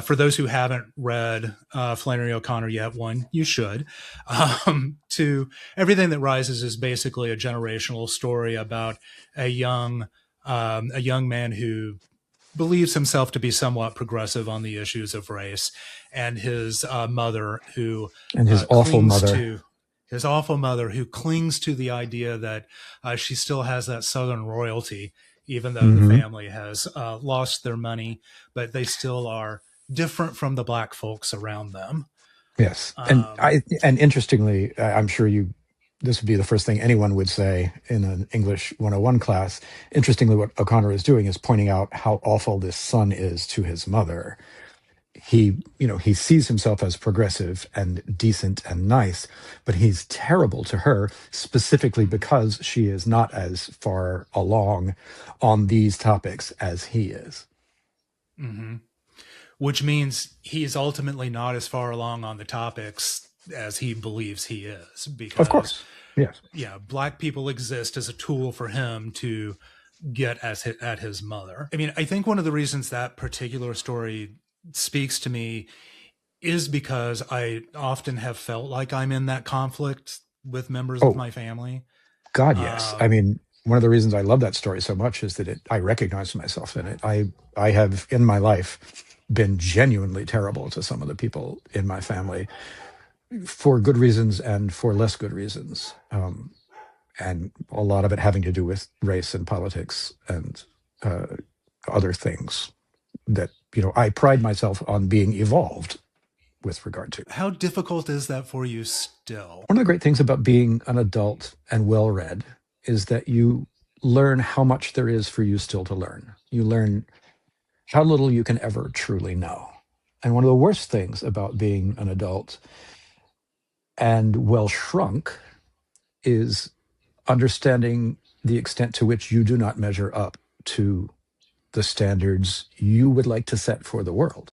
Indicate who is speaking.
Speaker 1: For those who haven't read Flannery O'Connor yet, one, you should. To Everything That Rises is basically a generational story about a young man who believes himself to be somewhat progressive on the issues of race, and his mother who
Speaker 2: And his awful
Speaker 1: clings
Speaker 2: mother.
Speaker 1: to his awful mother who clings to the idea that she still has that Southern royalty, even though the
Speaker 2: Hmm.
Speaker 1: family has lost their money, but they still are different from the black folks around them.
Speaker 2: Yes.
Speaker 1: Um,
Speaker 2: And interestingly, I'm sure this would be the first thing anyone would say in an English 101 class. Interestingly, what O'Connor is doing is pointing out how awful this son is to his mother. He sees himself as progressive and decent and nice, but he's terrible to her specifically because she is not as far along on these topics as he is.
Speaker 1: mhm. Which means he's ultimately not as far along on the topics as he believes he is,
Speaker 2: Of
Speaker 1: because
Speaker 2: course. Yes.
Speaker 1: yeah, black people exist as a tool for him to get at his mother. I mean, I think one of the reasons that particular story speaks to me is because I often have felt like I'm in that conflict with members of
Speaker 2: Oh,
Speaker 1: my family.
Speaker 2: God, yes. I
Speaker 1: Um,
Speaker 2: mean, one of the reasons I love that story so much is that I recognize myself in it. I have in my life been genuinely terrible to some of the people in my family for good reasons and for less good reasons. And a lot of it having to do with race and politics and uh, other things that, I pride myself on being evolved with regard to.
Speaker 1: how difficult is that for you still?
Speaker 2: One of the great things about being an adult and well read is that you learn how much there is for you still to learn. You learn how little you can ever truly know. And one of the worst things about being an adult and well shrunk is understanding the extent to which you do not measure up to the standards you would like to set for the world.